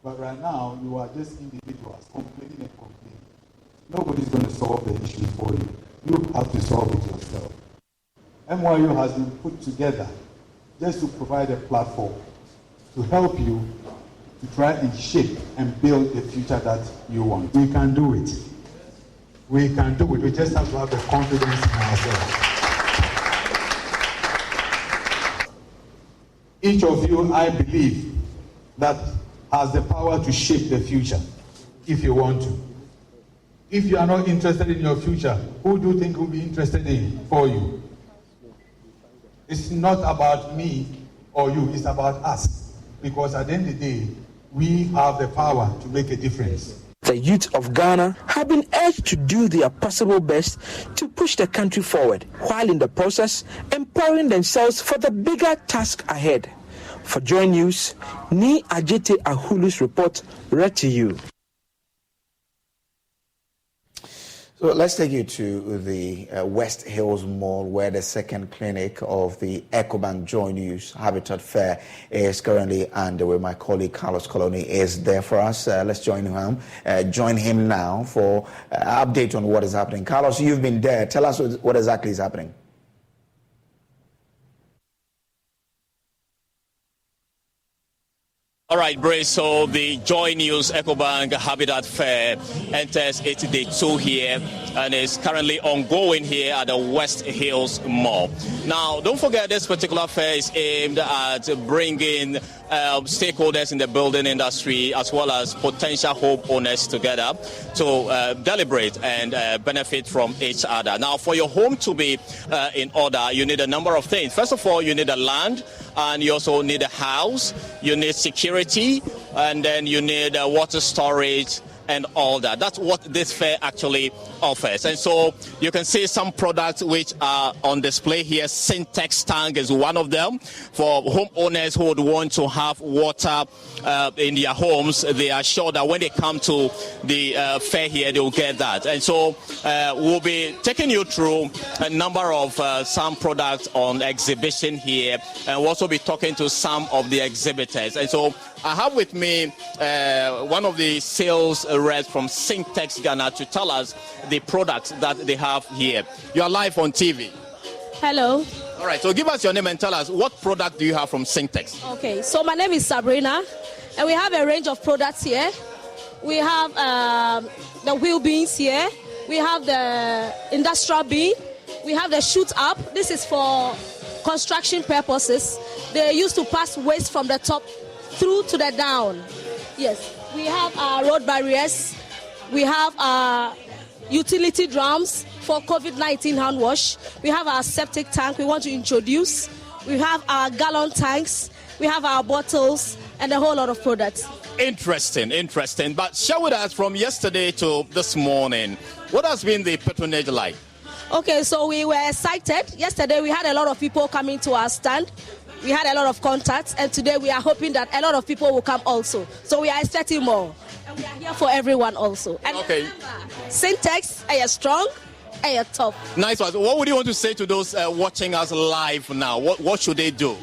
but right now you are just individuals complaining and complaining. Nobody's going to solve the issue for you. You have to solve it yourself. MYO has been put together just to provide a platform to help you to try and shape and build the future that you want. We can do it. We can do it. We just have to have the confidence in ourselves. Each of you, I believe, that has the power to shape the future if you want to. If you are not interested in your future, who do you think will be interested in for you? It's not about me or you, it's about us. Because at the end of the day, we have the power to make a difference. The youth of Ghana have been urged to do their possible best to push the country forward, while in the process, empowering themselves for the bigger task ahead. For Joy News, Ni Ajete Ahulu's report read to you. So let's take you to the West Hills Mall, where the second clinic of the EcoBank Joy News Habitat Fair is currently underway. My colleague Carlos Coloni is there for us. Let's join him now for an update on what is happening. Carlos, you've been there. Tell us what exactly is happening. All right, Brace. So the Joy News EcoBank Habitat Fair enters its day 2 here and is currently ongoing here at the West Hills Mall. Now, don't forget this particular fair is aimed at bringing stakeholders in the building industry as well as potential homeowners together to deliberate and benefit from each other. Now, for your home to be in order, you need a number of things. First of all, you need a land, and you also need a house, you need security, and then you need water storage and all that. That's what this fair actually offers. And so you can see some products which are on display here. Syntex tank is one of them. For homeowners who would want to have water in their homes, they are sure that when they come to the fair here, they will get that. And so we'll be taking you through a number of some products on exhibition here, and we'll also be talking to some of the exhibitors. And so I have with me one of the sales reps from Syntex Ghana to tell us the products that they have here. You are live on TV. Hello. All right, so give us your name and tell us what product do you have from Syntex? Okay, so my name is Sabrina, and we have a range of products here. We have the wheel beans here. We have the industrial bean. We have the shoot up. This is for construction purposes. They used to pass waste from the top through to the down. Yes, we have our road barriers. We have our utility drums for COVID-19 hand wash. We have our septic tank we want to introduce. We have our gallon tanks. We have our bottles and a whole lot of products. Interesting. But share with us from yesterday to this morning, what has been the patronage like? Okay, so we were excited. Yesterday we had a lot of people coming to our stand. We had a lot of contacts, and today we are hoping that a lot of people will come also. So we are expecting more. And we are here for everyone also. And okay. Remember, Syntex, are you strong? Are you tough? Nice one. What would you want to say to those watching us live now? What should they do?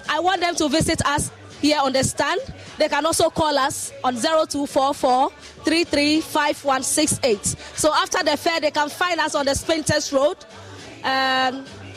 I want them to visit us here on the stand. They can also call us on 0244 335168. So after the fair, they can find us on the Spinters Road.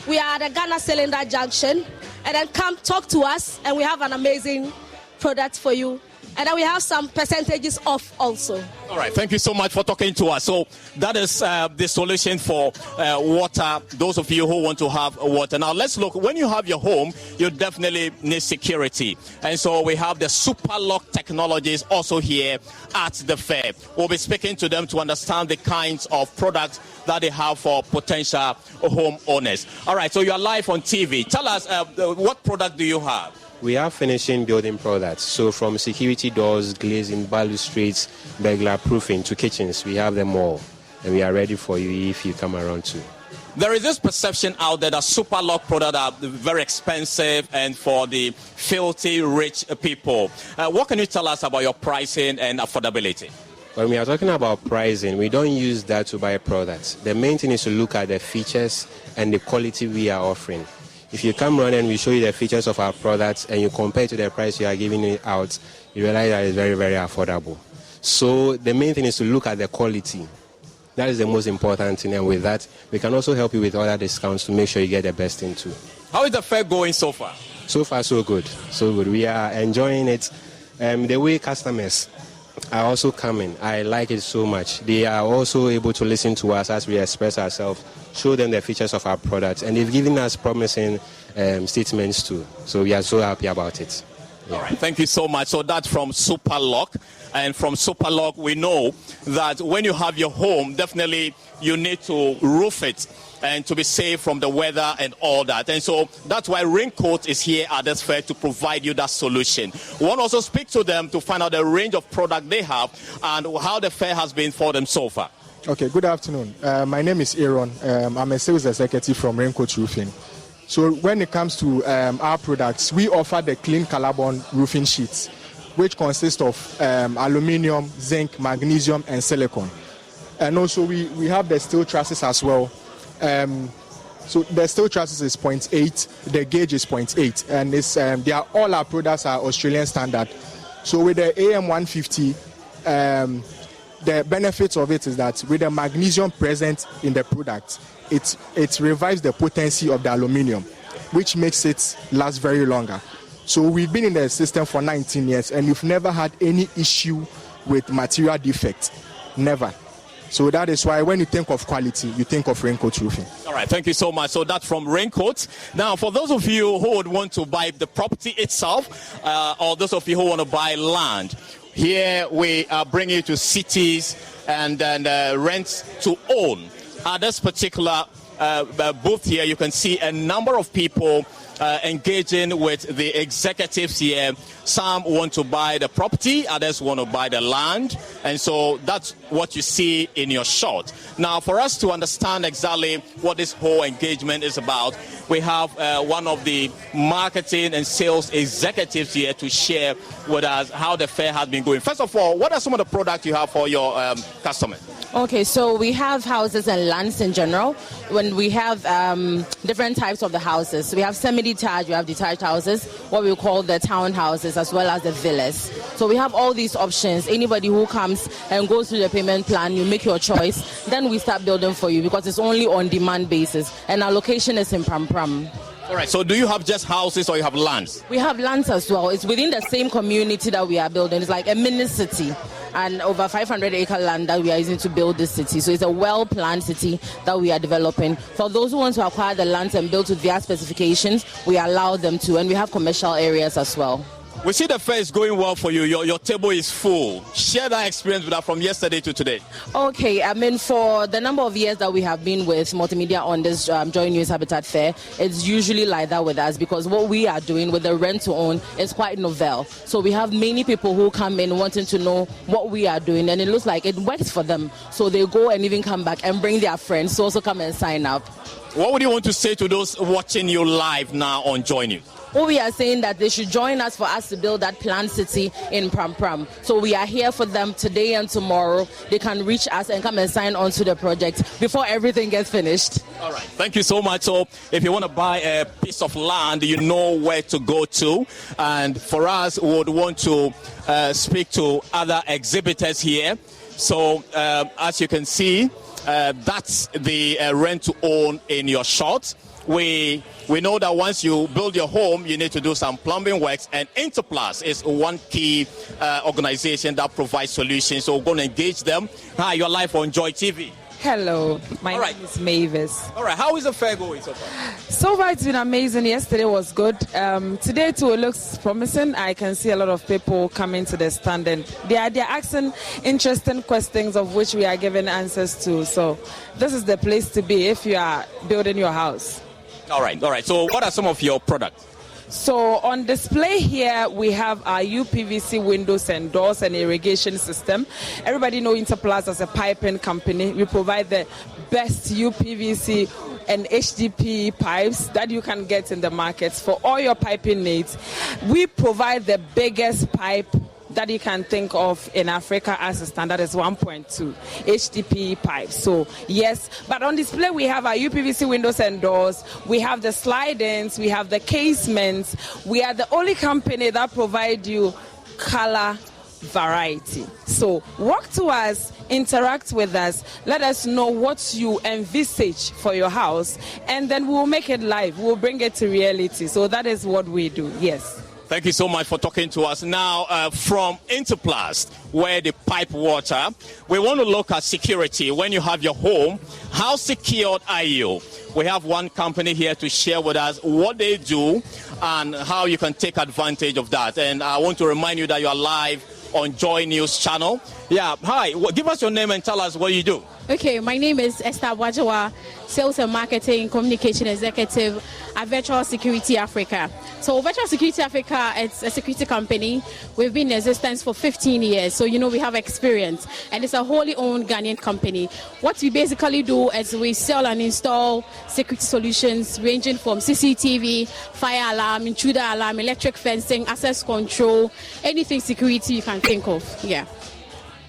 We are at the Ghana Cylinder Junction. And then come talk to us, and we have an amazing product for you. And then we have some percentages off also. All right, thank you so much for talking to us. So that is the solution for water, those of you who want to have water. Now let's look, when you have your home, you definitely need security. And so we have the Super Lock technologies also here at the fair. We'll be speaking to them to understand the kinds of products that they have for potential homeowners. All right, so you are live on TV. Tell us, what product do you have? We are finishing building products. So from security doors, glazing, balustrades, burglar proofing to kitchens, we have them all. And we are ready for you if you come around too. There is this perception out there that Super Lock products are very expensive and for the filthy rich people. What can you tell us about your pricing and affordability? When we are talking about pricing, we don't use that to buy products. The main thing is to look at the features and the quality we are offering. If you come around and we show you the features of our products and you compare to the price you are giving it out, you realize that it's very, very affordable. So the main thing is to look at the quality. That is the most important thing, and with that, we can also help you with other discounts to make sure you get the best thing too. How is the fair going so far? So far, so good. So good. We are enjoying it. The way customers are also coming, I like it so much. They are also able to listen to us as we express ourselves, show them the features of our products, and they've given us promising statements too. So we are so happy about it. Yeah. All right, thank you so much. So that's from Super Lock. And from Super Lock, we know that when you have your home, definitely you need to roof it and to be safe from the weather and all that. And so that's why Raincoat is here at this fair to provide you that solution. We want to also speak to them to find out the range of product they have and how the fair has been for them so far. Okay, good afternoon. My name is Aaron. I'm a sales executive from Raincoat Roofing. So when it comes to our products, we offer the clean carbon roofing sheets, which consist of aluminium, zinc, magnesium, and silicone. And also we have the steel trusses as well. So the steel trusses is 0.8, the gauge is 0.8, and it's all our products are Australian standard. So with the AM150, the benefits of it is that with the magnesium present in the product, it revives the potency of the aluminium, which makes it last very longer. So we've been in the system for 19 years and we've never had any issue with material defects. Never. So that is why when you think of quality, you think of Raincoat Roofing. All right, thank you so much. So that's from Raincoat. Now, for those of you who would want to buy the property itself, or those of you who want to buy land, here we are bringing you to cities and rent to own. At this particular booth here, you can see a number of people engaging with the executives here. Some want to buy the property, others want to buy the land, and so that's what you see in your shot. Now, for us to understand exactly what this whole engagement is about, we have one of the marketing and sales executives here to share with us how the fair has been going. First of all, what are some of the products you have for your customers? Okay, so we have houses and lands in general. When we have different types of the houses, we have semi-detached, we have detached houses, what we call the townhouses, as well as the villas. So we have all these options. Anybody who comes and goes through the payment plan, you make your choice, then we start building for you because it's only on demand basis. And our location is in Pram Pram. All right, so do you have just houses or you have lands? We have lands as well. It's within the same community that we are building. It's like a mini city and over 500-acre land that we are using to build this city. So it's a well-planned city that we are developing. For those who want to acquire the lands and build to their specifications, we allow them to, and we have commercial areas as well. We see the fair is going well for you. Your table is full. Share that experience with us from yesterday to today. Okay, I mean, for the number of years that we have been with Multimedia on this Joy News Habitat Fair, it's usually like that with us because what we are doing with the rent to own is quite novel. So we have many people who come in wanting to know what we are doing, and it looks like it works for them. So they go and even come back and bring their friends to also come and sign up. What would you want to say to those watching you live now on Joy News? Well, we are saying that they should join us for us to build that planned city in Pram Pram. So we are here for them today and tomorrow. They can reach us and come and sign on to the project before everything gets finished. All right. Thank you so much. So if you want to buy a piece of land, you know where to go to. And for us, we would want to speak to other exhibitors here. So as you can see, that's the rent to own in your shot. We know that once you build your home, you need to do some plumbing works, and Interplus is one key organization that provides solutions. So we're going to engage them. Hi, you're live on Joy TV. Hello, my name is Mavis. All right, how is the fair going so far? So far, it's been amazing. Yesterday was good. Today, too, it looks promising. I can see a lot of people coming to the stand, and they're asking interesting questions of which we are giving answers to. So this is the place to be if you are building your house. All right. So what are some of your products? So on display here, we have our UPVC windows and doors and irrigation system. Everybody knows Interplus as a piping company. We provide the best UPVC and HDPE pipes that you can get in the markets for all your piping needs. We provide the biggest pipe that you can think of in Africa as a standard is 1.2 HDPE pipes. So yes, but on display we have our UPVC windows and doors, we have the slide-ins, we have the casements. We are the only company that provide you color variety. So walk to us, interact with us, let us know what you envisage for your house, and then we'll make it live, we'll bring it to reality. So that is what we do, yes. Thank you so much for talking to us. Now, from Interplus, where they pipe water, we want to look at security. When you have your home, how secured are you? We have one company here to share with us what they do and how you can take advantage of that. And I want to remind you that you are live on Joy News channel. Yeah, hi, give us your name and tell us what you do. Okay, my name is Esther Wajawa, Sales and Marketing Communication Executive at Virtual Security Africa. So Virtual Security Africa, it's a security company. We've been in existence for 15 years, so we have experience. And it's a wholly owned Ghanaian company. What we basically do is we sell and install security solutions ranging from CCTV, fire alarm, intruder alarm, electric fencing, access control, anything security you can think of, yeah.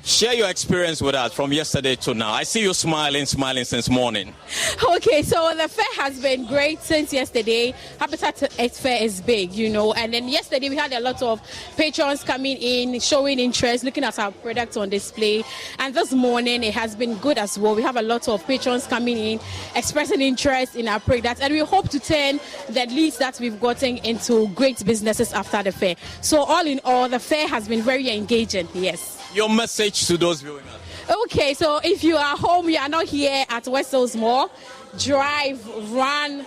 Share your experience with us from yesterday to now. I see you smiling since morning. Okay, so the fair has been great since yesterday. Habitat Fair is big, you know, and then yesterday we had a lot of patrons coming in, showing interest, looking at our products on display. And this morning it has been good as well. We have a lot of patrons coming in, expressing interest in our products, and we hope to turn the leads that we've gotten into great businesses after the fair. So all in all, the fair has been very engaging, yes. Your message to those viewing us. Okay, so if you are home, you are not here at West Hills Mall, drive, run,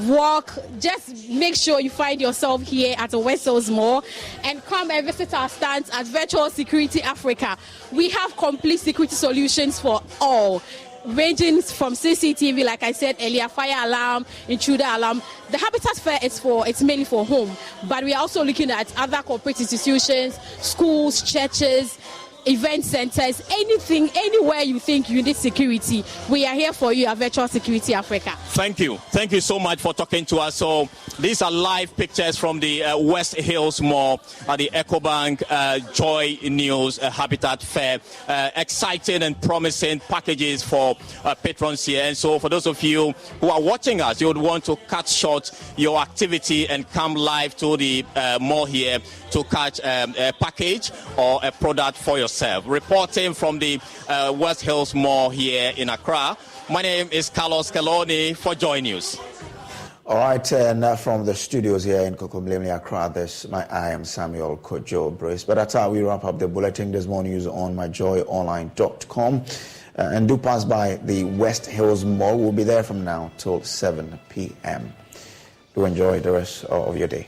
walk, just make sure you find yourself here at the West Hills Mall and come and visit our stands at Virtual Security Africa. We have complete security solutions for all, ranging from CCTV, like I said earlier, fire alarm, intruder alarm. The Habitat Fair it's mainly for home, but we are also looking at other corporate institutions, schools, churches, event centers, anything, anywhere you think you need security. We are here for you at Virtual Security Africa. Thank you so much for talking to us. So these are live pictures from the West Hills Mall at the EcoBank Joy News Habitat Fair. Exciting and promising packages for patrons here. And so for those of you who are watching us, you would want to cut short your activity and come live to the mall here to catch a package or a product for yourself. Reporting from the West Hills Mall here in Accra, my name is Carlos Kaloni for Joy News. All right, and from the studios here in Kokomlemle, Accra, I am Samuel Kojo Brace. But that's how we wrap up the bulletin. There's more news on myjoyonline.com. And do pass by the West Hills Mall. We'll be there from now till 7 p.m. Do enjoy the rest of your day.